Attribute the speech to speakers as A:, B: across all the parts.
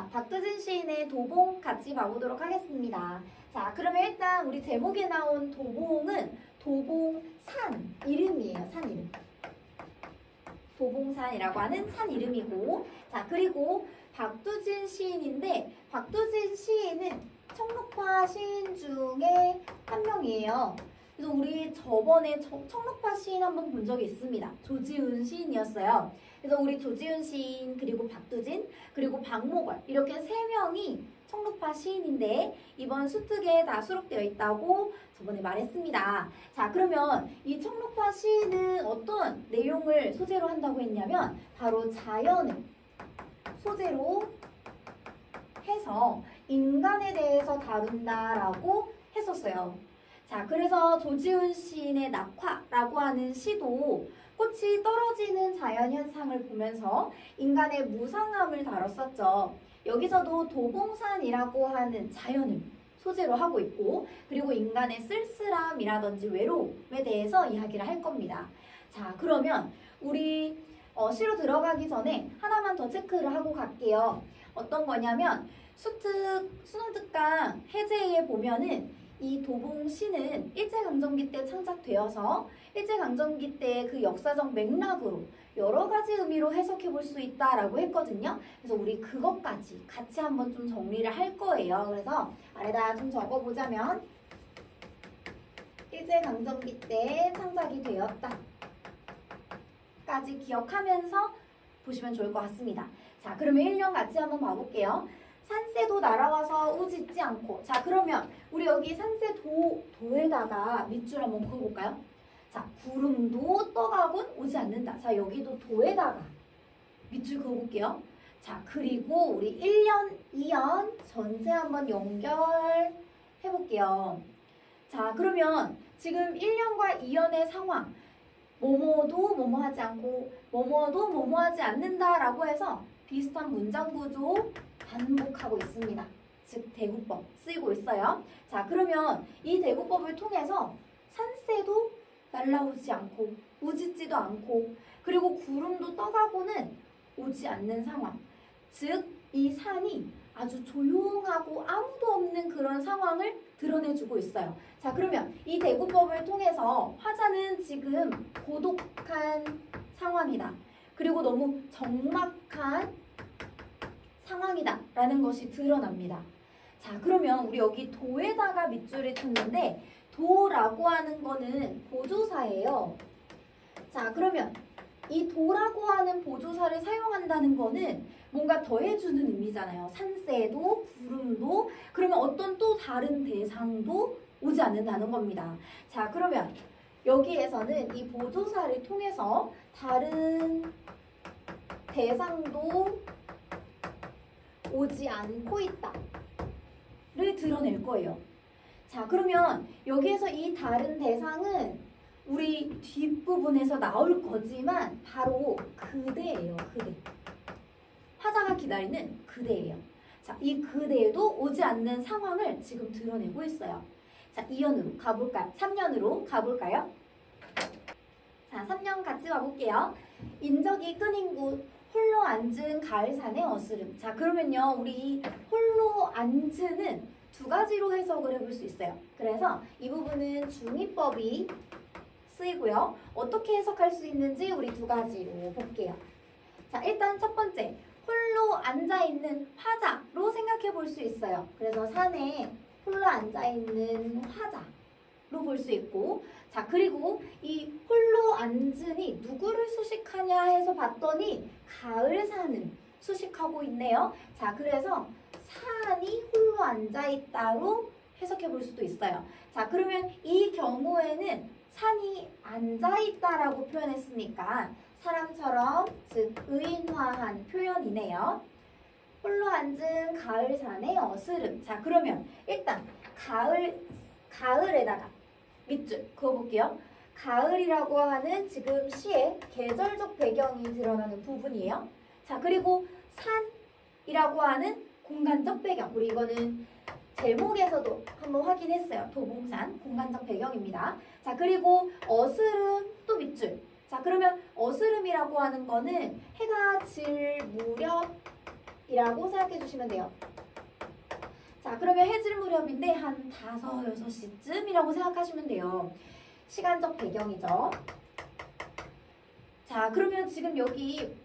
A: 자, 박두진 시인의 도봉 같이 봐보도록 하겠습니다. 자, 그러면 일단 우리 제목에 나온 도봉은 도봉산 이름이에요. 산 이름. 도봉산이라고 하는 산 이름이고, 자, 그리고 박두진 시인인데, 박두진 시인은 청록파 시인 중에 한 명이에요. 그래서 우리 저번에 청록파 시인 한번 본 적이 있습니다. 조지훈 시인이었어요. 그래서 우리 조지훈 시인, 그리고 박두진, 그리고 박목월 이렇게 세 명이 청록파 시인인데 이번 수특에 다 수록되어 있다고 저번에 말했습니다. 자, 그러면 이 청록파 시인은 어떤 내용을 소재로 한다고 했냐면 바로 자연을 소재로 해서 인간에 대해서 다룬다라고 했었어요. 자, 그래서 조지훈 시인의 낙화라고 하는 시도 꽃이 떨어지는 자연현상을 보면서 인간의 무상함을 다뤘었죠. 여기서도 도봉산이라고 하는 자연을 소재로 하고 있고, 그리고 인간의 쓸쓸함이라든지 외로움에 대해서 이야기를 할 겁니다. 자, 그러면 우리 시로 들어가기 전에 하나만 더 체크를 하고 갈게요. 어떤 거냐면 수능특강 해제에 보면은 이 도봉시는 일제강점기 때 창작되어서 일제강점기 때 그 역사적 맥락으로 여러 가지 의미로 해석해 볼 수 있다라고 했거든요. 그래서 우리 그것까지 같이 한번 좀 정리를 할 거예요. 그래서 아래다 좀 적어보자면 일제강점기 때 창작이 되었다 까지 기억하면서 보시면 좋을 것 같습니다. 자, 그러면 1년 같이 한번 봐볼게요. 산새도 날아와서 우짖지 않고. 자, 그러면 우리 여기 산새 도에다가 밑줄 한번 그어볼까요? 자, 구름도 떠가곤 오지 않는다. 자, 여기도 도에다가 밑줄 그어볼게요. 자, 그리고 우리 1년, 2년 전체 한번 연결해볼게요. 자, 그러면 지금 1년과 2년의 상황, 뭐뭐도 뭐뭐하지 않고 뭐뭐도 뭐뭐하지 않는다라고 해서 비슷한 문장 구조 반복하고 있습니다. 즉 대구법 쓰이고 있어요. 자, 그러면 이 대구법을 통해서 산새도 날아오지 않고 우짖지도 않고 그리고 구름도 떠가고는 오지 않는 상황, 즉 이 산이 아주 조용하고 아무도 없는 그런 상황을 드러내주고 있어요. 자, 그러면 이 대구법을 통해서 화자는 지금 고독한 상황이다, 그리고 너무 적막한 상황이다 라는 것이 드러납니다. 자, 그러면 우리 여기 도에다가 밑줄을 쳤는데 도라고 하는 거는 보조사예요. 자, 그러면 이 도라고 하는 보조사를 사용한다는 거는 뭔가 더해주는 의미잖아요. 산새도 구름도, 그러면 어떤 또 다른 대상도 오지 않는다는 겁니다. 자, 그러면 여기에서는 이 보조사를 통해서 다른 대상도 오지 않고 있다를 드러낼 거예요. 자, 그러면 여기에서 이 다른 대상은 우리 뒷부분에서 나올 거지만 바로 그대예요. 그대. 화자가 기다리는 그대예요. 자, 이 그대도 오지 않는 상황을 지금 드러내고 있어요. 자, 2년으로 가볼까요? 3년으로 가볼까요? 자, 3년 같이 가볼게요. 인적이 끊인 곳 홀로 앉은 가을산의 어스름. 자, 그러면요, 우리 이 홀로 앉은은 두 가지로 해석을 해볼 수 있어요. 그래서 이 부분은 중의법이 쓰이고요. 어떻게 해석할 수 있는지 우리 두 가지로 볼게요. 자, 일단 첫 번째, 홀로 앉아있는 화자로 생각해 볼 수 있어요. 그래서 산에 홀로 앉아있는 화자로 볼 수 있고, 자, 그리고 이 홀로 앉으니 누구를 수식하냐 해서 봤더니 가을산을 수식하고 있네요. 자, 그래서 산이 홀로 앉아있다로 해석해 볼 수도 있어요. 자, 그러면 이 경우에는 산이 앉아있다라고 표현했으니까 사람처럼, 즉 의인화한 표현이네요. 홀로 앉은 가을산의 어스름. 자, 그러면 일단 가을에다가 밑줄 그어볼게요. 가을이라고 하는 지금 시의 계절적 배경이 드러나는 부분이에요. 자, 그리고 산이라고 하는 공간적 배경. 우리 이거는 제목에서도 한번 확인했어요. 도봉산 공간적 배경입니다. 자, 그리고 어스름 또 밑줄. 자, 그러면 어스름이라고 하는 거는 해가 질 무렵 무렵이라고 생각해 주시면 돼요. 자, 그러면 해질 무렵인데 한 5, 6시쯤이라고 생각하시면 돼요. 시간적 배경이죠. 자, 그러면 지금 여기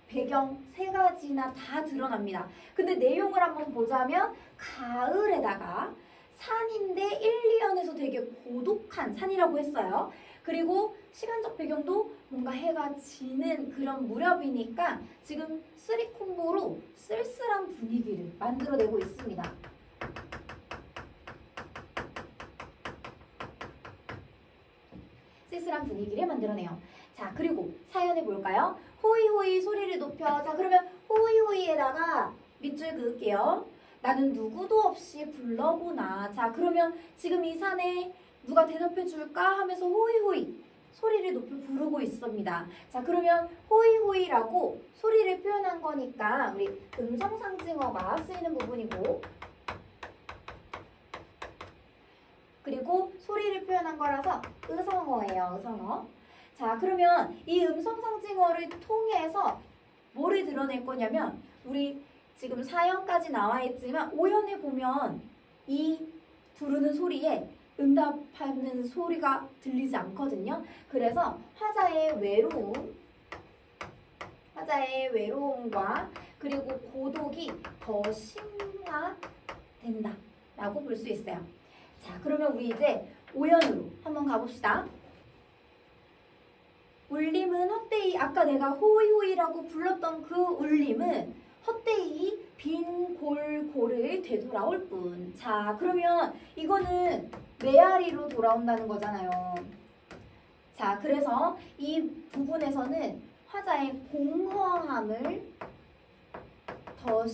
A: 배경 3가지나 다 드러납니다. 근데 내용을 한번 보자면 가을에다가 산인데 1, 2연에서 되게 고독한 산이라고 했어요. 그리고 시간적 배경도 뭔가 해가 지는 그런 무렵이니까 지금 3콤보로 쓸쓸한 분위기를 만들어내고 있습니다. 쓸쓸한 분위기를 만들어내요. 자, 그리고 사연해 볼까요? 호이호이 소리를 높여. 자, 그러면 호이호이에다가 밑줄 그을게요. 나는 누구도 없이 불러보나. 자, 그러면 지금 이 산에 누가 대답해 줄까 하면서 호이호이 소리를 높여 부르고 있습니다. 자, 그러면 호이호이라고 소리를 표현한 거니까 우리 음성상징어가 쓰이는 부분이고, 그리고 소리를 표현한 거라서 의성어예요. 의성어. 자, 그러면 이 음성상징어를 통해서 뭐를 드러낼 거냐면, 우리 지금 4연까지 나와 있지만 5연에 보면 이 부르는 소리에 응답하는 소리가 들리지 않거든요. 그래서 화자의 외로움과 그리고 고독이 더 심화된다 라고 볼 수 있어요. 자, 그러면 우리 이제 5연으로 한번 가봅시다. 울림은 헛되이, 아까 내가 호이호이라고 불렀던 그 울림은 헛되이 빈 골고를 되돌아올 뿐. 자, 그러면 이거는 메아리로 돌아온다는 거잖아요. 자, 그래서 이 부분에서는 화자의 공허함을 더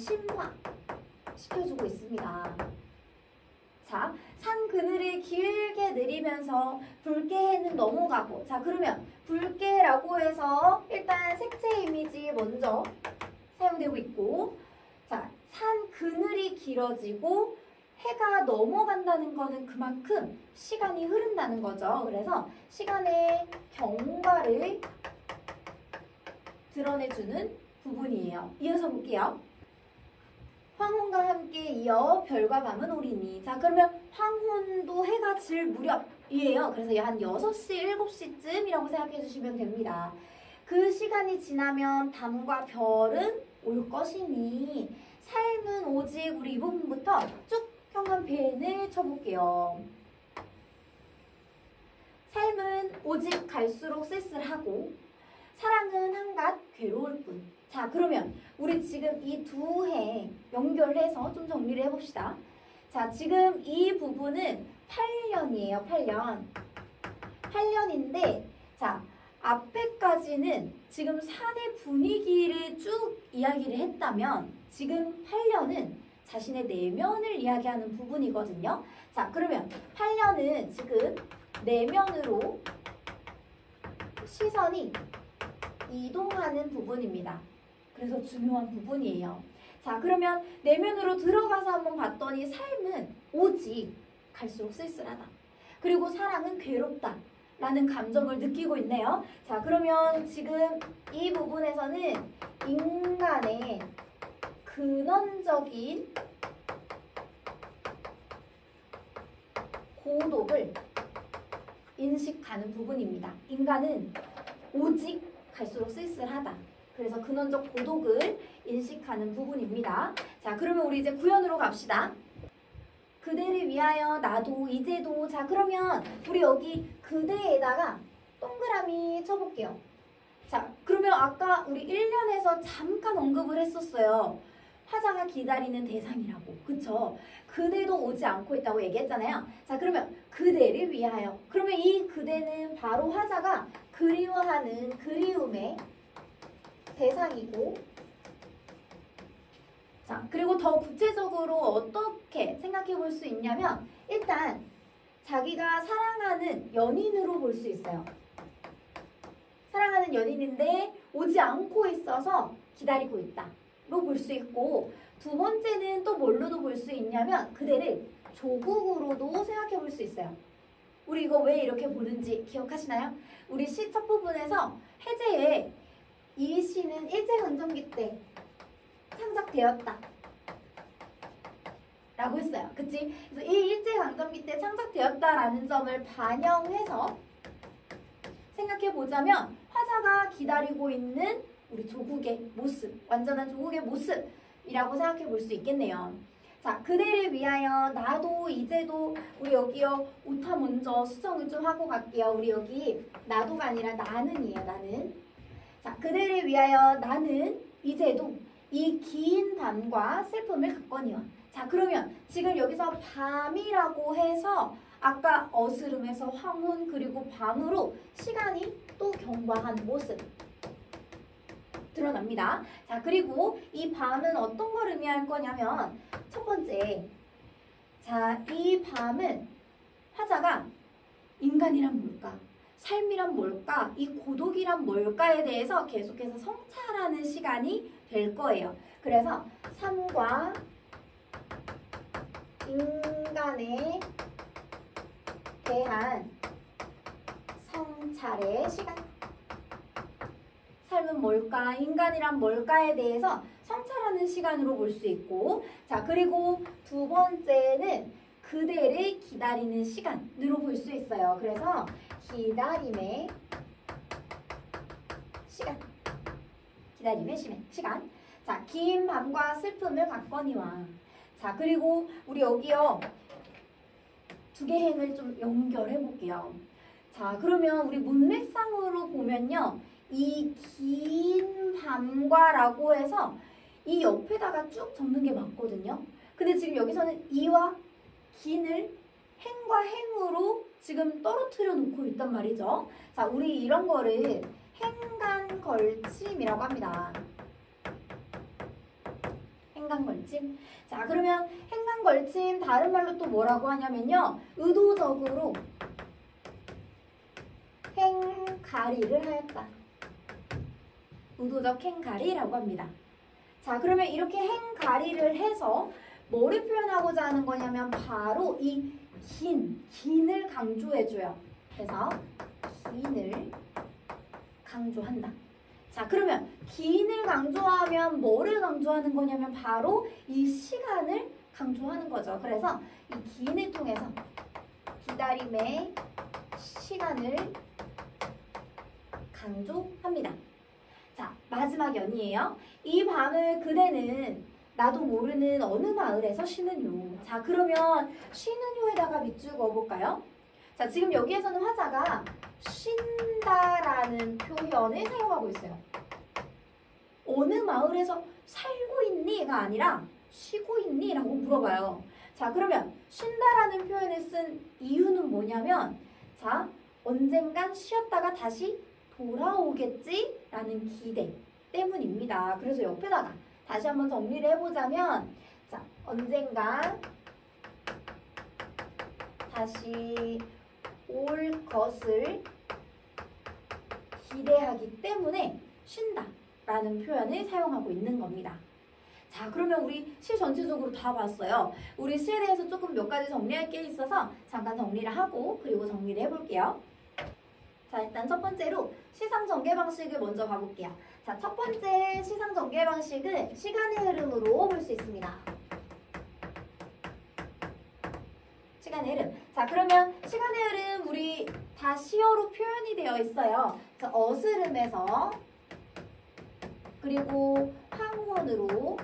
A: 심화시켜주고 있습니다. 자, 산 그늘을 길게 내리면서 붉게해는 넘어가고. 자, 그러면 붉게라고 해서 일단 색채 이미지 먼저 사용되고 있고, 자, 산 그늘이 길어지고 해가 넘어간다는 거는 그만큼 시간이 흐른다는 거죠. 그래서 시간의 경과를 드러내주는 부분이에요. 이어서 볼게요. 황혼과 함께 이어 별과 밤은 오리니. 자, 그러면 황혼도 해가 질 무렵이에요. 그래서 한 6시, 7시쯤이라고 생각해 주시면 됩니다. 그 시간이 지나면 밤과 별은 올 것이니 삶은 오직, 우리 이 부분부터 쭉 현관 펜을 쳐볼게요. 삶은 오직 갈수록 쓸쓸하고 사랑은 한갓 괴로울 뿐. 자, 그러면 우리 지금 이 두 해 연결해서 좀 정리를 해봅시다. 자, 지금 이 부분은 8년이에요. 8년인데, 자, 앞에까지는 지금 산의 분위기를 쭉 이야기를 했다면 지금 8년은 자신의 내면을 이야기하는 부분이거든요. 자, 그러면 8년은 지금 내면으로 시선이 이동하는 부분입니다. 그래서 중요한 부분이에요. 자, 그러면 내면으로 들어가서 한번 봤더니 삶은 오직 갈수록 쓸쓸하다. 그리고 사랑은 괴롭다. 라는 감정을 느끼고 있네요. 자, 그러면 지금 이 부분에서는 인간의 근원적인 고독을 인식하는 부분입니다. 인간은 오직 갈수록 쓸쓸하다. 그래서 근원적 고독을 인식하는 부분입니다. 자, 그러면 우리 이제 구연으로 갑시다. 그대를 위하여 나도 이제도. 자, 그러면 우리 여기 그대에다가 동그라미 쳐볼게요. 자, 그러면 아까 우리 1년에서 잠깐 언급을 했었어요. 화자가 기다리는 대상이라고. 그쵸? 그대도 오지 않고 있다고 얘기했잖아요. 자, 그러면 그대를 위하여. 그러면 이 그대는 바로 화자가 그리워하는 그리움의 대상이고, 자, 그리고 더 구체적으로 어떻게 생각해 볼 수 있냐면, 일단 자기가 사랑하는 연인으로 볼 수 있어요. 사랑하는 연인인데 오지 않고 있어서 기다리고 있다로 볼 수 있고, 두 번째는 또 뭘로도 볼 수 있냐면 그대를 조국으로도 생각해 볼 수 있어요. 우리 이거 왜 이렇게 보는지 기억하시나요? 우리 시 첫 부분에서 해제에 이 시는 일제강점기 때, 창작되었다 라고 했어요. 그치? 그래서 이 일제강점기 때 창작되었다라는 점을 반영해서 생각해보자면 화자가 기다리고 있는 우리 조국의 모습, 완전한 조국의 모습이라고 생각해볼 수 있겠네요. 자, 그대를 위하여 나도 이제도 우리 여기요 오타 먼저 수정을 좀 하고 갈게요. 우리 여기 나도가 아니라 나는이에요. 나는. 자, 그대를 위하여 나는 이제도 이 긴 밤과 슬픔을 갖거니와. 자, 그러면 지금 여기서 밤이라고 해서 아까 어스름에서 황혼 그리고 밤으로 시간이 또 경과한 모습 드러납니다. 자, 그리고 이 밤은 어떤 걸 의미할 거냐면 첫 번째, 자, 이 밤은 화자가 인간이란 뭘까? 삶이란 뭘까? 이 고독이란 뭘까에 대해서 계속해서 성찰하는 시간이 될 거예요. 그래서 삶과 인간에 대한 성찰의 시간. 삶은 뭘까? 인간이란 뭘까에 대해서 성찰하는 시간으로 볼 수 있고, 자, 그리고 두 번째는 그대를 기다리는 시간으로 볼 수 있어요. 그래서 기다림의 시간. 기다림의 시간. 자, 긴 밤과 슬픔을 갖거니와. 자, 그리고 우리 여기요 두 개 행을 좀 연결해 볼게요. 자, 그러면 우리 문맥상으로 보면요, 이 긴 밤과 라고 해서 이 옆에다가 쭉 적는 게 맞거든요. 근데 지금 여기서는 이와 긴을 행과 행으로 지금 떨어뜨려 놓고 있단 말이죠. 자, 우리 이런 거를 행간걸침이라고 합니다. 행간걸침. 자, 그러면 행간걸침 다른 말로 또 뭐라고 하냐면요, 의도적으로 행가리를 하였다. 의도적 행가리라고 합니다. 자, 그러면 이렇게 행가리를 해서 뭐를 표현하고자 하는 거냐면 바로 이 긴을 강조해줘요. 그래서 긴을 강조한다. 자, 그러면 긴을 강조하면 뭐를 강조하는 거냐면 바로 이 시간을 강조하는 거죠. 그래서 이 긴을 통해서 기다림의 시간을 강조합니다. 자, 마지막 연이에요. 이 밤을 그대는 나도 모르는 어느 마을에서 쉬는요. 자, 그러면 쉬는요에다가 밑줄 그어볼까요? 자, 지금 여기에서는 화자가 쉰다라는 표현을 사용하고 있어요. 어느 마을에서 살고 있니?가 아니라 쉬고 있니? 라고 물어봐요. 자, 그러면 쉰다라는 표현을 쓴 이유는 뭐냐면, 자, 언젠간 쉬었다가 다시 돌아오겠지? 라는 기대 때문입니다. 그래서 옆에다가 다시 한번 정리를 해보자면, 자, 언젠가 다시 올 것을 기대하기 때문에 쉰다 라는 표현을 사용하고 있는 겁니다. 자, 그러면 우리 시 전체적으로 다 봤어요. 우리 시에 대해서 조금 몇 가지 정리할 게 있어서 잠깐 정리를 하고 그리고 정리를 해볼게요. 자, 일단 첫 번째로 시상 전개 방식을 먼저 봐볼게요. 자, 첫 번째 시상 전개 방식은 시간의 흐름으로 볼 수 있습니다. 시간의 흐름. 자, 그러면 시간의 흐름 우리 다 시어로 표현이 되어 있어요. 그래서 어스름에서 그리고 황혼으로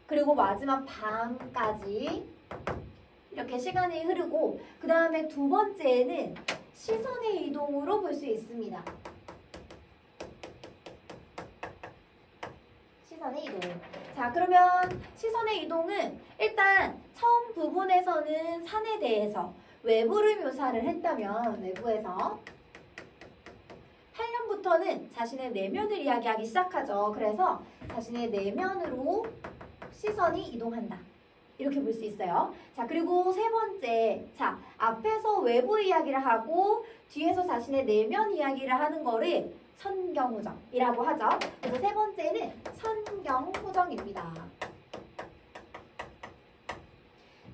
A: 그리고 마지막 밤까지 이렇게 시간이 흐르고, 그 다음에 두 번째는 시선의 이동으로 볼 수 있습니다. 시선의 이동. 자, 그러면 시선의 이동은 일단 처음 부분에서는 산에 대해서 외부를 묘사를 했다면 외부에서 8년부터는 자신의 내면을 이야기하기 시작하죠. 그래서 자신의 내면으로 시선이 이동한다. 이렇게 볼 수 있어요. 자, 그리고 세 번째. 자, 앞에서 외부 이야기를 하고 뒤에서 자신의 내면 이야기를 하는 거를 선경후정이라고 하죠. 그래서 세 번째는 선경후정입니다.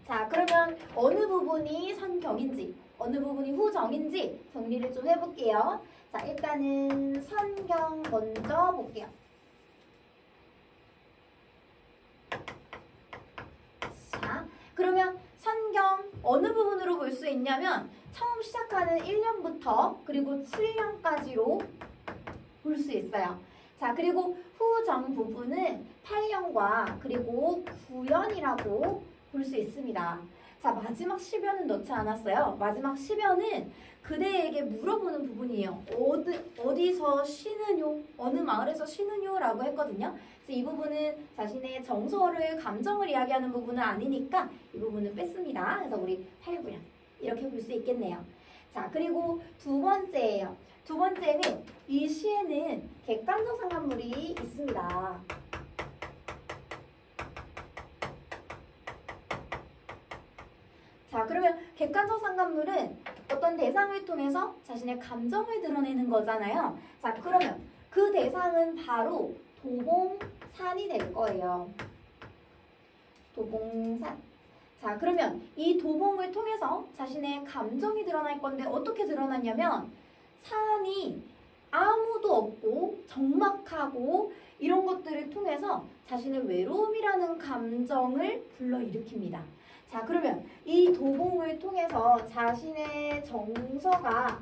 A: 자, 그러면 어느 부분이 선경인지 어느 부분이 후정인지 정리를 좀 해볼게요. 자, 일단은 선경 먼저 볼게요. 어느 부분으로 볼 수 있냐면 처음 시작하는 1년부터 그리고 7년까지로 볼 수 있어요. 자, 그리고 후정 부분은 8년과 그리고 9년이라고 볼 수 있습니다. 자, 마지막 10여는 넣지 않았어요. 마지막 10여는 그대에게 물어보는 부분이에요. 어디서 쉬느뇨? 어느 마을에서 쉬느뇨? 라고 했거든요. 그래서 이 부분은 자신의 정서를, 감정을 이야기하는 부분은 아니니까 이 부분은 뺐습니다. 그래서 우리 8, 9년 이렇게 볼 수 있겠네요. 자, 그리고 두 번째예요. 두 번째는 이 시에는 객관적 상관물이 있습니다. 자, 그러면 객관적 상관물은 어떤 대상을 통해서 자신의 감정을 드러내는 거잖아요. 자, 그러면 그 대상은 바로 도봉산이 될 거예요. 도봉산. 자, 그러면 이 도봉을 통해서 자신의 감정이 드러날 건데 어떻게 드러났냐면 산이 아무도 없고 적막하고 이런 것들을 통해서 자신의 외로움이라는 감정을 불러일으킵니다. 자, 그러면 이 도봉을 통해서 자신의 정서가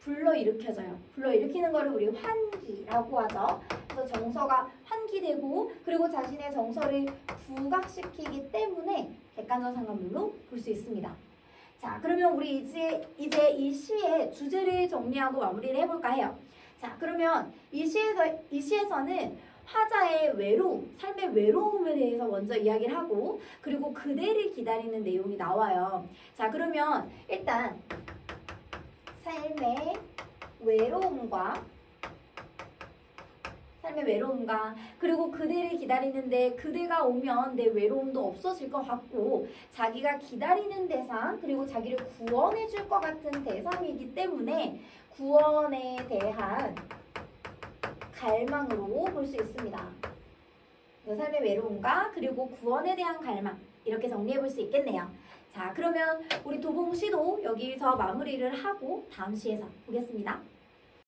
A: 불러일으켜져요. 불러일으키는 거를 우리 환기라고 하죠. 그래서 정서가 환기되고 그리고 자신의 정서를 부각시키기 때문에 객관적 상관물로 볼 수 있습니다. 자, 그러면 우리 이제 이 시의 주제를 정리하고 마무리를 해볼까 해요. 자, 그러면 이 시에서는 화자의 외로움, 삶의 외로움에 대해서 먼저 이야기를 하고 그리고 그대를 기다리는 내용이 나와요. 자, 그러면 일단 삶의 외로움과 그리고 그대를 기다리는데 그대가 오면 내 외로움도 없어질 것 같고 자기가 기다리는 대상 그리고 자기를 구원해 줄 것 같은 대상이기 때문에 구원에 대한 갈망으로 볼 수 있습니다. 삶의 외로움과 그리고 구원에 대한 갈망 이렇게 정리해 볼 수 있겠네요. 자, 그러면 우리 도봉시도 여기서 마무리를 하고 다음 시에서 보겠습니다.